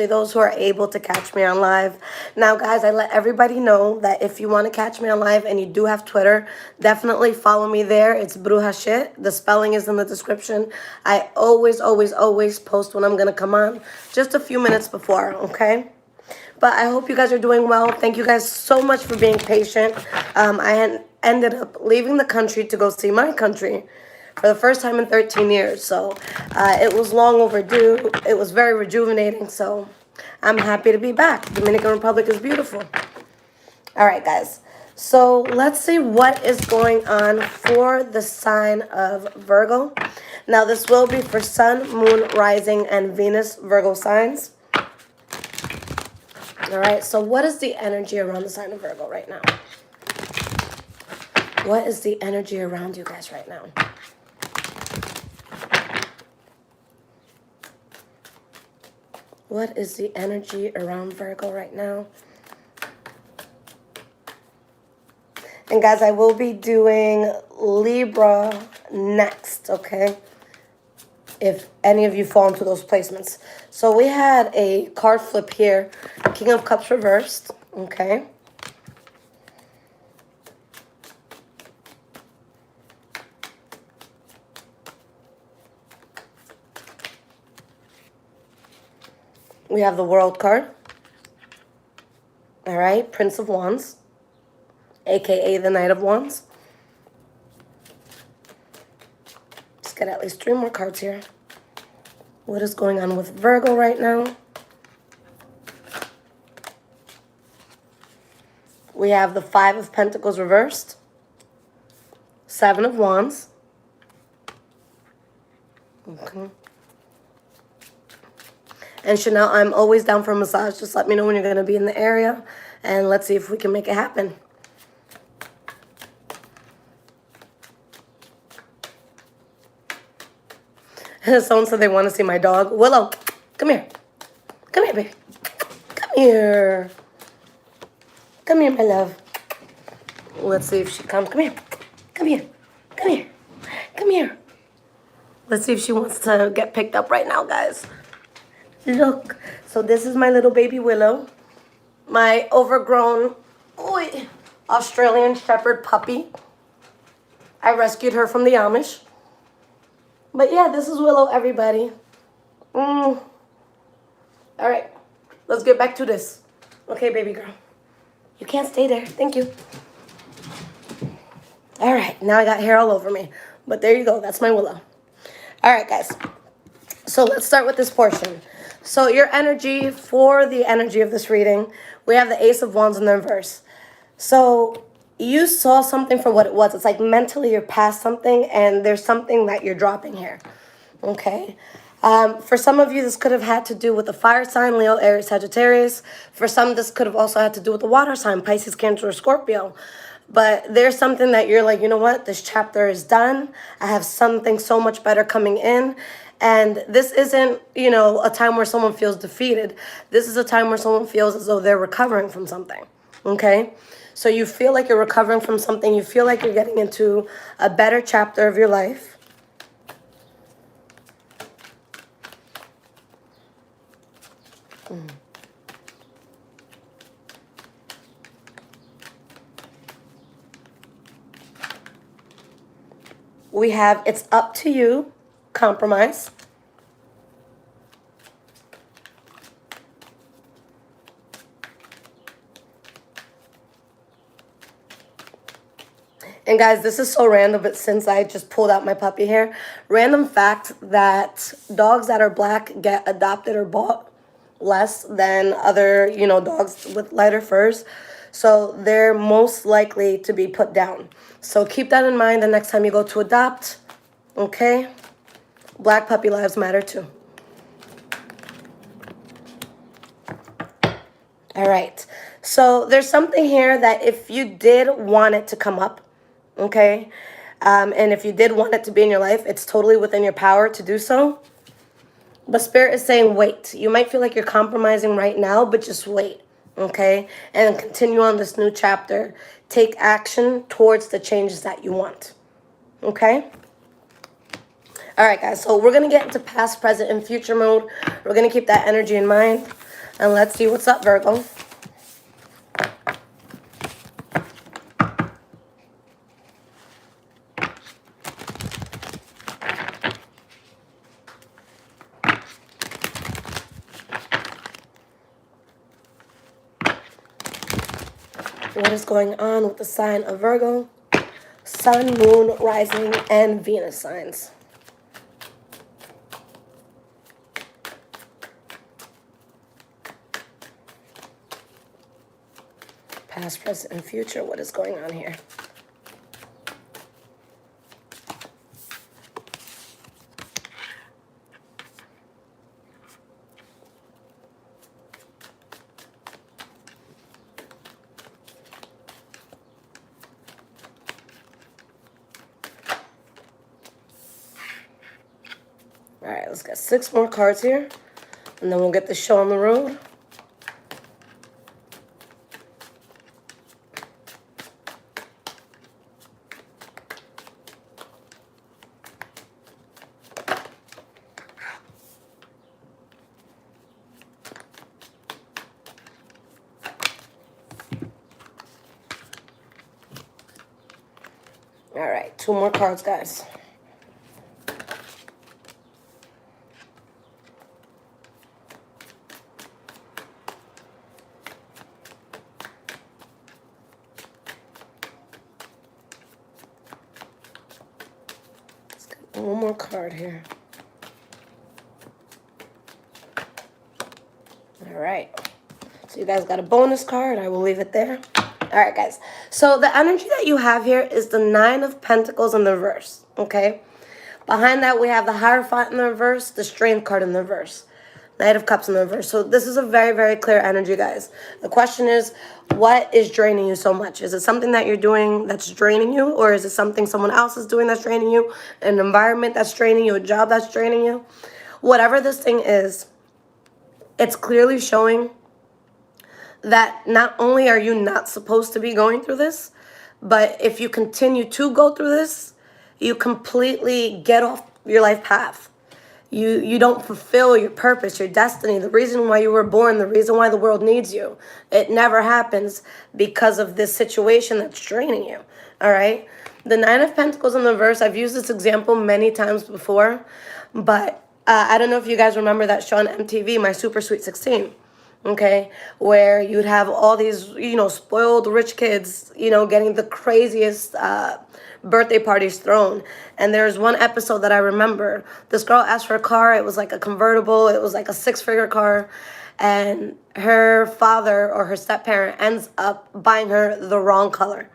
those who are able to catch me on live. Now, guys, I let everybody know that if you want to catch me on live and you do have Twitter, definitely follow me there. It's Bruja Shit. The spelling is in the description. I always post when I'm going to come on, just a few minutes before, okay? But I hope you guys are doing well. Thank you guys so much for being patient. I had ended up leaving the country to go see my country for the first time in 13 years. So it was long overdue. It was very rejuvenating. So I'm happy to be back. Dominican Republic is beautiful. All right, guys. So let's see what is going on for the sign of Virgo. Now, this will be for Sun, Moon, Rising, and Venus Virgo signs. All right, so what is the energy around the sign of Virgo right now? What is the energy around you guys right now? What is the energy around Virgo right now? And guys, I will be doing Libra next, okay? If any of you fall into those placements. So we had a card flip here. King of Cups reversed, okay? We have the World card. All right, Prince of Wands, a.k.a. the Knight of Wands. Let's get at least 3 more cards here. What is going on with Virgo right now? We have the 5 of Pentacles reversed, 7 of Wands. Okay. And Chanel, I'm always down for a massage. Just let me know when you're going to be in the area, and let's see if we can make it happen. Someone said they want to see my dog. Willow, come here. Come here, baby. Come here. Come here, my love. Let's see if she comes. Come here. Come here. Come here. Come here. Let's see if she wants to get picked up right now, guys. Look, so this is my little baby Willow, my overgrown Australian Shepherd puppy. I rescued her from the Amish. But yeah, this is Willow, everybody. All right, let's get back to this. Okay, baby girl. You can't stay there. Thank you. All right, now I got hair all over me. But there you go. That's my Willow. All right, guys. So let's start with this portion. So your energy, for the energy of this reading, we have the Ace of Wands in the reverse. So you saw something for what it was. It's like mentally you're past something and there's something that you're dropping here. Okay? For some of you, this could have had to do with the fire sign, Leo, Aries, Sagittarius. For some, this could have also had to do with the water sign, Pisces, Cancer, or Scorpio. But there's something that you're like, you know what? This chapter is done. I have something so much better coming in. And this isn't, you know, a time where someone feels defeated. This is a time where someone feels as though they're recovering from something, okay? So you feel like you're recovering from something. You feel like you're getting into a better chapter of your life. We have It's Up to You, Compromise. And guys, this is so random, but since I just pulled out my puppy hair, random fact that dogs that are black get adopted or bought less than other, you know, dogs with lighter furs. So they're most likely to be put down. So keep that in mind the next time you go to adopt, okay? Black puppy lives matter too. All right. So there's something here that if you did want it to come up, okay? And if you did want it to be in your life, it's totally within your power to do so. But Spirit is saying wait. You might feel like you're compromising right now, but just wait, okay? And continue on this new chapter. Take action towards the changes that you want, okay? All right, guys, so we're going to get into past, present, and future mode. We're going to keep that energy in mind. And let's see what's up, Virgo. What is going on with the sign of Virgo? Sun, Moon, Rising, and Venus signs. Past, present, and future. What is going on here? All right, let's get 6 more cards here, and then we'll get the show on the road. All right, 2 more cards, guys. Let's get 1 more card here. All right. So you guys got a bonus card. I will leave it there. All right, guys. So the energy that you have here is the 9 of Pentacles in the reverse, okay? Behind that, we have the Hierophant in the reverse, the Strength card in the reverse, Knight of Cups in the reverse. So this is a very, very clear energy, guys. The question is, what is draining you so much? Is it something that you're doing that's draining you, or is it something someone else is doing that's draining you, an environment that's draining you, a job that's draining you? Whatever this thing is, it's clearly showing that not only are you not supposed to be going through this, but if you continue to go through this, you completely get off your life path. You don't fulfill your purpose, your destiny, the reason why you were born, the reason why the world needs you. It never happens because of this situation that's draining you, all right? The 9 of Pentacles in the reverse, I've used this example many times before, but I don't know if you guys remember that show on MTV, My Super Sweet 16. Okay, where you'd have all these, spoiled rich kids, getting the craziest birthday parties thrown. And there's one episode that I remember. This girl asked for a car. It was like a convertible. It was like a 6-figure car. And her father or her step-parent ends up buying her the wrong color.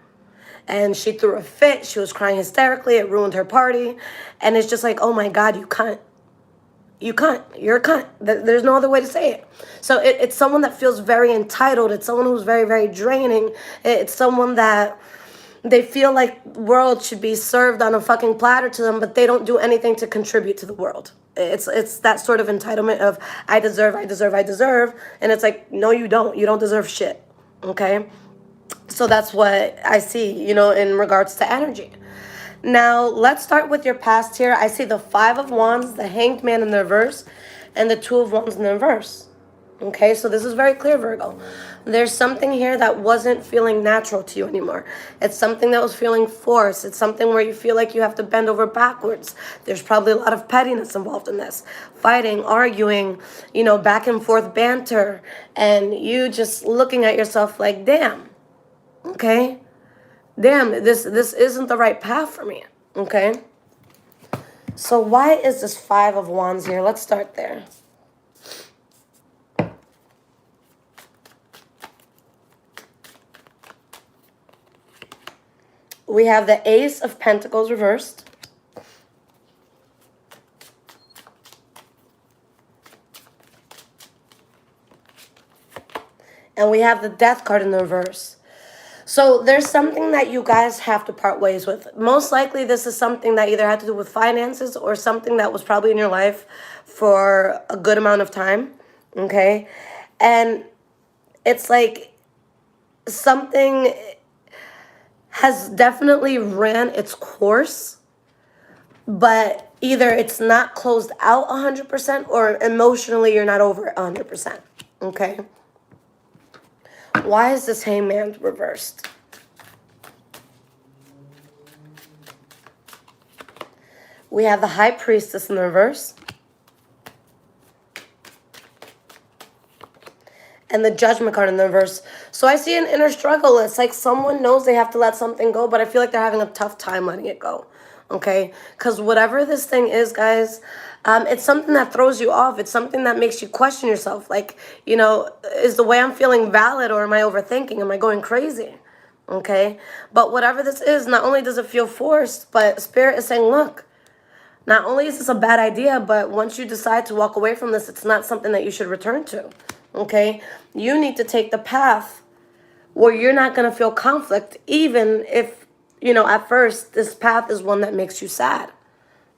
And she threw a fit. She was crying hysterically. It ruined her party. And it's just like, oh my God, you can't. You can't. You're a cunt. There's no other way to say it. So it's someone that feels very entitled. It's someone who's very, very draining. It's someone that they feel like the world should be served on a fucking platter to them, but they don't do anything to contribute to the world. It's that sort of entitlement of I deserve. And it's like, no, you don't. You don't deserve shit. Okay? So that's what I see, in regards to energy. Now, let's start with your past here. I see the 5 of Wands, the Hanged Man in the reverse, and the 2 of Wands in the reverse. Okay, so this is very clear, Virgo. There's something here that wasn't feeling natural to you anymore. It's something that was feeling forced. It's something where you feel like you have to bend over backwards. There's probably a lot of pettiness involved in this. Fighting, arguing, back and forth banter, and you just looking at yourself like, damn, okay? Damn, this isn't the right path for me, okay? So why is this 5 of Wands here? Let's start there. We have the Ace of Pentacles reversed. And we have the Death card in the reverse. So there's something that you guys have to part ways with. Most likely this is something that either had to do with finances or something that was probably in your life for a good amount of time, okay? And it's like something has definitely ran its course, but either it's not closed out 100% or emotionally you're not over it 100%, Okay? Why is this Hangman reversed? We have the High Priestess in the reverse. And the Judgment card in the reverse. So I see an inner struggle. It's like someone knows they have to let something go, but I feel like they're having a tough time letting it go. Okay? Because whatever this thing is, guys, it's something that throws you off. It's something that makes you question yourself. Like, you know, is the way I'm feeling valid, or am I overthinking? Am I going crazy? Okay? But whatever this is, not only does it feel forced, but Spirit is saying, look, not only is this a bad idea, but once you decide to walk away from this, it's not something that you should return to. Okay? You need to take the path where you're not going to feel conflict, even if, you know, at first this path is one that makes you sad.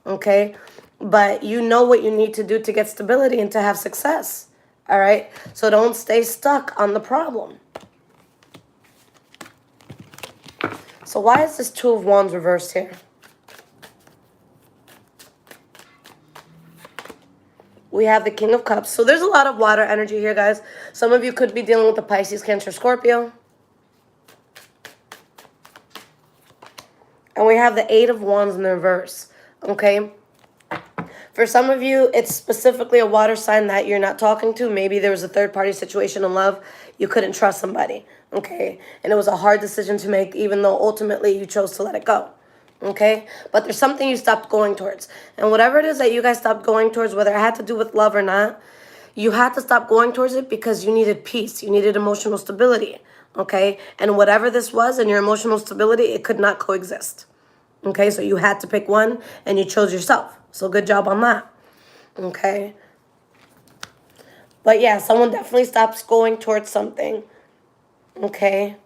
Okay? But you know what you need to do to get stability and to have success. All right? So don't stay stuck on the problem. So why is this Two of Wands reversed here? We have the King of Cups. So there's a lot of water energy here, guys. Some of you could be dealing with the Pisces, Cancer, Scorpio. And we have the Eight of Wands in the reverse. Okay? For some of you, it's specifically a water sign that you're not talking to. Maybe there was a third-party situation in love. You couldn't trust somebody. Okay? And it was a hard decision to make, even though ultimately you chose to let it go. Okay? But there's something you stopped going towards. And whatever it is that you guys stopped going towards, whether it had to do with love or not, you had to stop going towards it because you needed peace. You needed emotional stability. Okay? And whatever this was and your emotional stability, it could not coexist. Okay? So you had to pick one and you chose yourself. So good job on that. Okay? But yeah, someone definitely stops going towards something. Okay?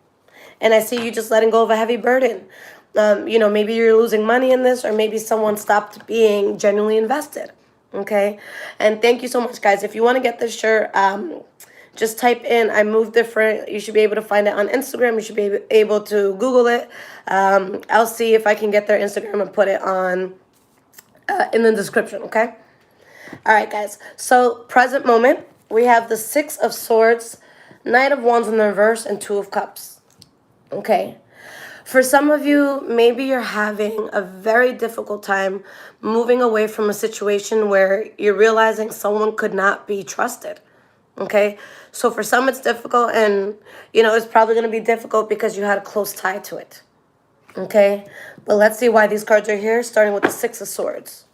And I see you just letting go of a heavy burden. You know, maybe you're losing money in this, or maybe someone stopped being genuinely invested. Okay? And thank you so much, guys. If you want to get this shirt, just type in I Move Different. You should be able to find it on Instagram. You should be able to Google it. I'll see if I can get their Instagram and put it on in the description, okay? All right, guys. So present moment, we have the Six of Swords, Knight of Wands in the reverse, and Two of Cups. Okay? For some of you, maybe you're having a very difficult time moving away from a situation where you're realizing someone could not be trusted. Okay? So for some, it's difficult, and, you know, it's probably going to be difficult because you had a close tie to it. Okay? But let's see why these cards are here, starting with the Six of Swords.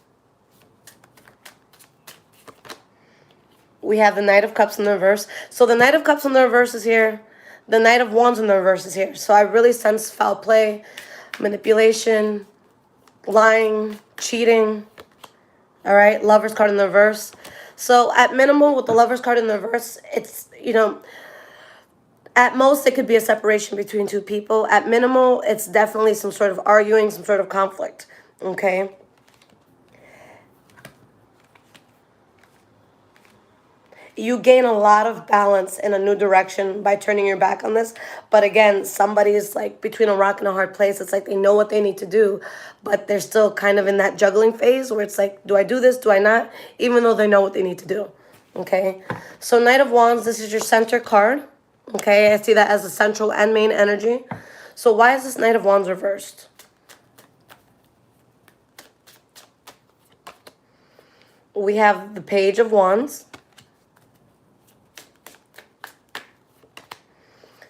We have the Knight of Cups in the reverse. So the Knight of Cups in the reverse is here. The Knight of Wands in the reverse is here. So I really sense foul play, manipulation, lying, cheating. All right, Lover's card in the reverse. So at minimum, with the Lover's card in the reverse, it's, you know, at most it could be a separation between two people. At minimal, it's definitely some sort of arguing, some sort of conflict. Okay? You gain a lot of balance in a new direction by turning your back on this. But again, somebody is like between a rock and a hard place. It's like they know what they need to do, but they're still kind of in that juggling phase where it's like, do I do this? Do I not? Even though they know what they need to do. Okay? So Knight of Wands, this is your center card. Okay? I see that as a central and main energy. So why is this Knight of Wands reversed? We have the Page of Wands.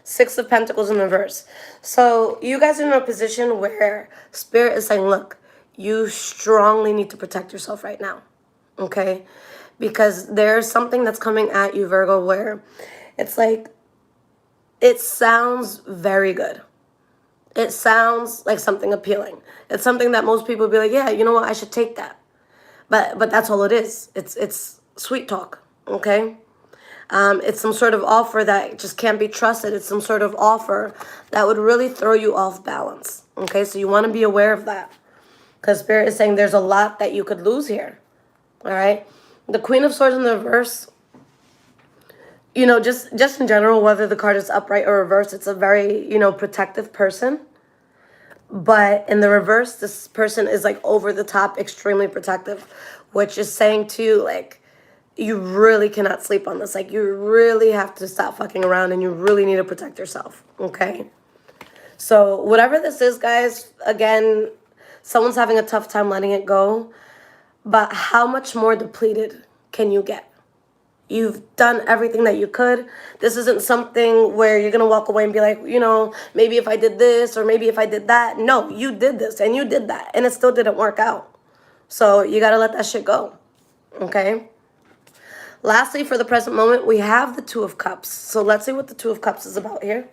Six of Pentacles in reverse. So you guys are in a position where Spirit is saying, look, you strongly need to protect yourself right now. Okay? Because there's something that's coming at you, Virgo, where it's like, it sounds very good. It sounds like something appealing. It's something that most people would be like, yeah, you know what, I should take that. But that's all it is. It's sweet talk. Okay? It's some sort of offer that just can't be trusted. It's some sort of offer that would really throw you off balance. Okay, so you want to be aware of that. Because Spirit is saying there's a lot that you could lose here. All right? The Queen of Swords in the reverse, you know, just in general, whether the card is upright or reversed, it's a very, you know, protective person. But in the reverse, this person is like over the top, extremely protective, which is saying to you, like, you really cannot sleep on this. Like, you really have to stop fucking around, and you really need to protect yourself, okay? So whatever this is, guys, again, someone's having a tough time letting it go, but how much more depleted can you get? You've done everything that you could. This isn't something where you're going to walk away and be like, you know, maybe if I did this or maybe if I did that. No, you did this and you did that, and it still didn't work out. So you got to let that shit go, okay? Lastly, for the present moment, we have the Two of Cups. So let's see what the Two of Cups is about here.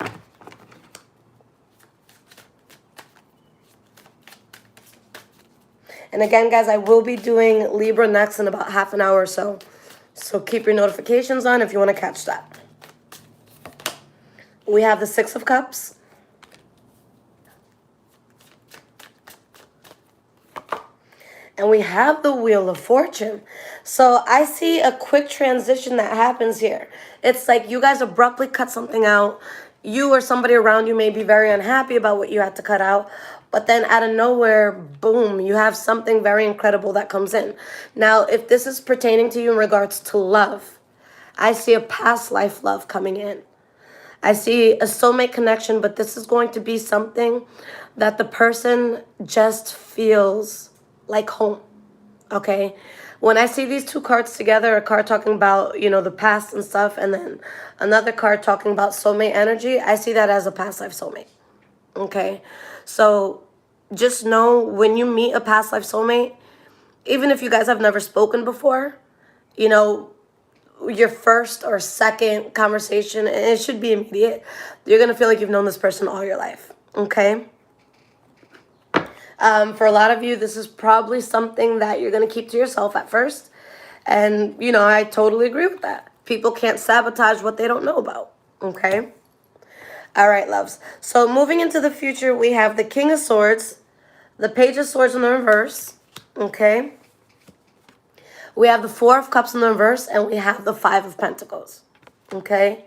And again, guys, I will be doing Libra next in about half an hour or so. So keep your notifications on if you want to catch that. We have the Six of Cups. And we have the Wheel of Fortune. So I see a quick transition that happens here. It's like you guys abruptly cut something out. You or somebody around you may be very unhappy about what you had to cut out. But then out of nowhere, boom, you have something very incredible that comes in. Now, if this is pertaining to you in regards to love, I see a past life love coming in. I see a soulmate connection, but this is going to be something that the person just feels like home, okay? When I see these two cards together, a card talking about, you know, the past and stuff, and then another card talking about soulmate energy, I see that as a past life soulmate, okay? So just know when you meet a past life soulmate, even if you guys have never spoken before, you know, your first or second conversation, and it should be immediate, you're going to feel like you've known this person all your life, okay? For a lot of you, this is probably something that you're going to keep to yourself at first. And, you know, I totally agree with that. People can't sabotage what they don't know about, okay? All right, loves. So moving into the future, we have the King of Swords, the Page of Swords in the reverse, okay? We have the Four of Cups in the reverse, and we have the Five of Pentacles, okay?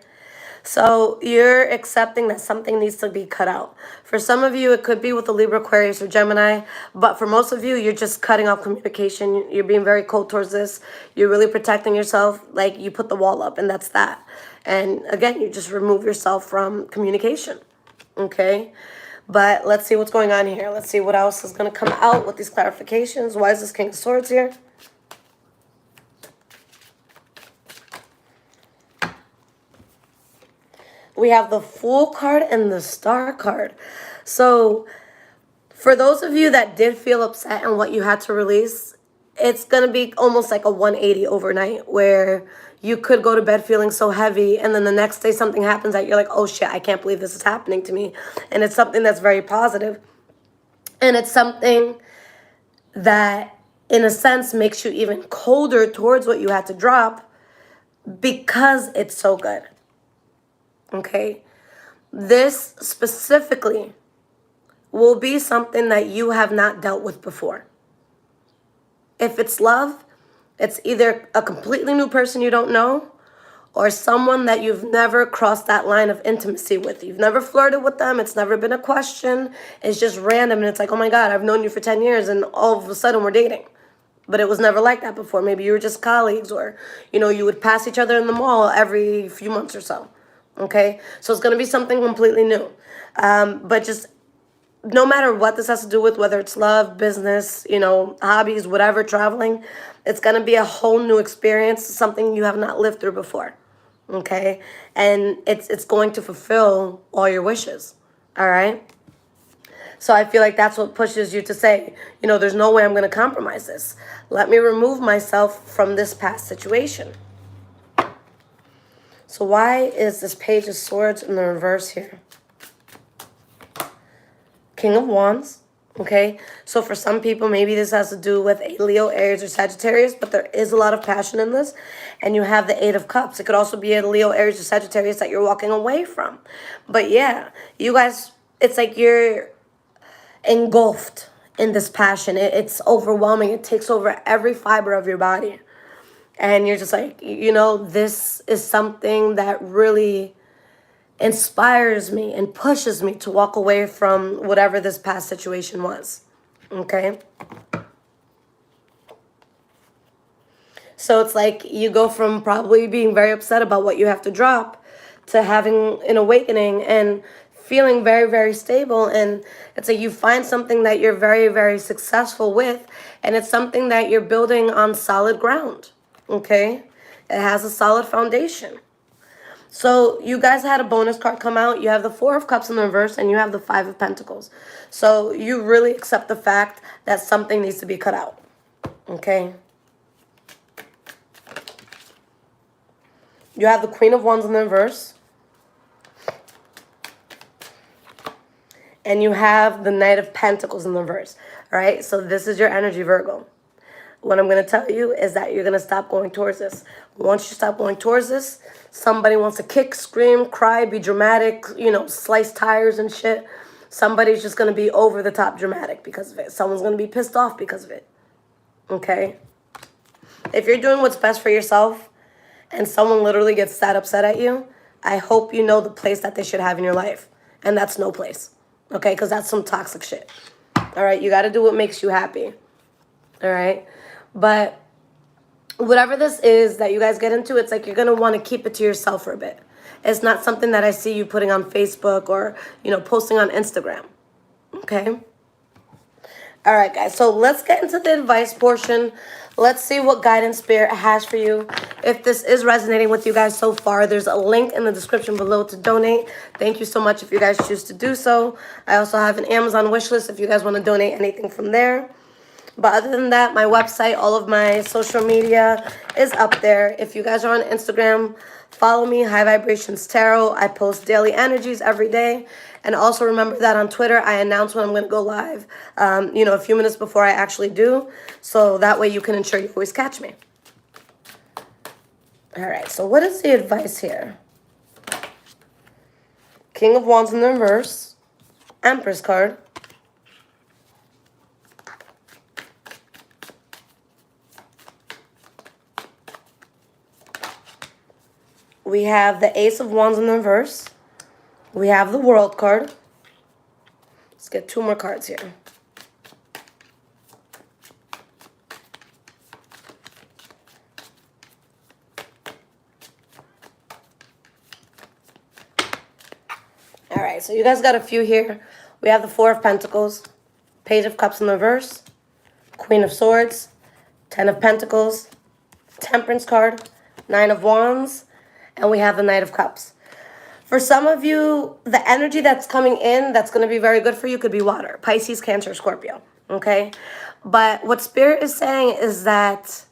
So you're accepting that something needs to be cut out. For some of you, it could be with the Libra, Aquarius, or Gemini. But for most of you, you're just cutting off communication. You're being very cold towards this. You're really protecting yourself. Like, you put the wall up, and that's that. And again, you just remove yourself from communication. Okay? But let's see what's going on here. Let's see what else is going to come out with these clarifications. Why is this King of Swords here? We have the Fool card and the Star card. So for those of you that did feel upset and what you had to release, it's going to be almost like a 180 overnight, where you could go to bed feeling so heavy, and then the next day something happens that you're like, oh shit, I can't believe this is happening to me. And it's something that's very positive. And it's something that, in a sense, makes you even colder towards what you had to drop because it's so good. Okay, this specifically will be something that you have not dealt with before. If it's love, it's either a completely new person you don't know, or someone that you've never crossed that line of intimacy with. You've never flirted with them. It's never been a question. It's just random, and it's like, oh my God, I've known you for 10 years, and all of a sudden we're dating. But it was never like that before. Maybe you were just colleagues, or, you know, you would pass each other in the mall every few months or so. Okay, so it's going to be something completely new. But just no matter what this has to do with, whether it's love, business, you know, hobbies, whatever, traveling, it's going to be a whole new experience, something you have not lived through before. Okay, and it's going to fulfill all your wishes. All right. So I feel like that's what pushes you to say, you know, there's no way I'm going to compromise this. Let me remove myself from this past situation. So why is this Page of Swords in the reverse here? King of Wands, okay? So for some people, maybe this has to do with a Leo, Aries, or Sagittarius, but there is a lot of passion in this. And you have the Eight of Cups. It could also be a Leo, Aries, or Sagittarius that you're walking away from. But yeah, you guys, it's like you're engulfed in this passion. It's overwhelming. It takes over every fiber of your body. And you're just like, you know, this is something that really inspires me and pushes me to walk away from whatever this past situation was. Okay? So it's like you go from probably being very upset about what you have to drop to having an awakening and feeling very, very stable. And it's like you find something that you're very, very successful with, and it's something that you're building on solid ground. Okay? It has a solid foundation. So you guys had a bonus card come out. You have the Four of Cups in the reverse, and you have the Five of Pentacles. So you really accept the fact that something needs to be cut out. Okay? You have the Queen of Wands in the reverse. And you have the Knight of Pentacles in the reverse. All right? So this is your energy, Virgo. What I'm going to tell you is that you're going to stop going towards this. Once you stop going towards this, somebody wants to kick, scream, cry, be dramatic, you know, slice tires and shit. Somebody's just going to be over the top dramatic because of it. Someone's going to be pissed off because of it. Okay? If you're doing what's best for yourself and someone literally gets that upset at you, I hope you know the place that they should have in your life. And that's no place. Okay? Because that's some toxic shit. All right? You got to do what makes you happy. All right? But whatever this is that you guys get into, it's like you're going to want to keep it to yourself for a bit. It's not something that I see you putting on Facebook or, you know, posting on Instagram. Okay? All right, guys. So let's get into the advice portion. Let's see what guidance Spirit has for you. If this is resonating with you guys so far, there's a link in the description below to donate. Thank you so much if you guys choose to do so. I also have an Amazon wish list if you guys want to donate anything from there. But other than that, my website, all of my social media is up there. If you guys are on Instagram, follow me, High Vibrations Tarot. I post daily energies every day. And also remember that on Twitter, I announce when I'm going to go live, you know, a few minutes before I actually do. So that way you can ensure you always catch me. All right, so what is the advice here? King of Wands in the reverse, Empress card. We have the Ace of Wands in the reverse. We have the World card. Let's get two more cards here. All right, so you guys got a few here. We have the Four of Pentacles, Page of Cups in the reverse, Queen of Swords, Ten of Pentacles, Temperance card, Nine of Wands, and we have the Knight of Cups. For some of you, the energy that's coming in that's going to be very good for you could be water. Pisces, Cancer, Scorpio. Okay? But what Spirit is saying is that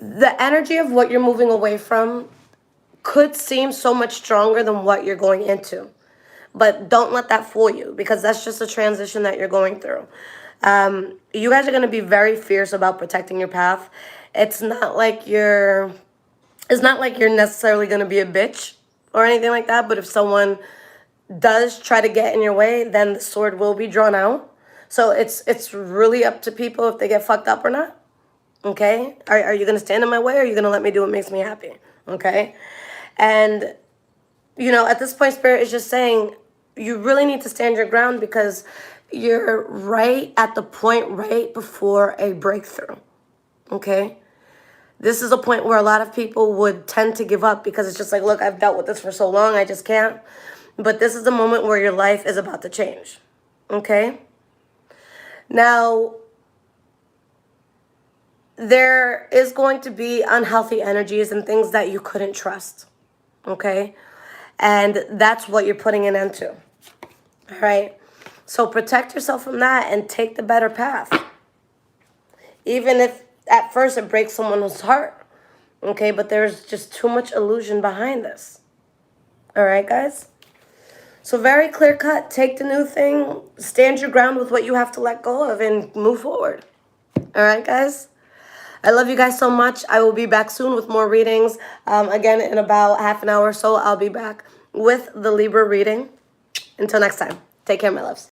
the energy of what you're moving away from could seem so much stronger than what you're going into. But don't let that fool you, because that's just a transition that you're going through. You guys are going to be very fierce about protecting your path. It's not like you're necessarily going to be a bitch or anything like that. But if someone does try to get in your way, then the sword will be drawn out. So it's really up to people if they get fucked up or not. Okay? Are you going to stand in my way, or are you going to let me do what makes me happy? Okay? And, you know, at this point, Spirit is just saying you really need to stand your ground, because you're right at the point right before a breakthrough. Okay? This is a point where a lot of people would tend to give up, because it's just like, look, I've dealt with this for so long, I just can't. But this is the moment where your life is about to change. Okay? Now, there is going to be unhealthy energies and things that you couldn't trust. Okay? And that's what you're putting an end to. All right? So protect yourself from that and take the better path. Even if at first it breaks someone's heart. Okay? But there's just too much illusion behind this. All right, guys? So very clear cut. Take the new thing. Stand your ground with what you have to let go of and move forward. All right, guys? I love you guys so much. I will be back soon with more readings. Again, in about half an hour or so, I'll be back with the Libra reading. Until next time, take care, my loves.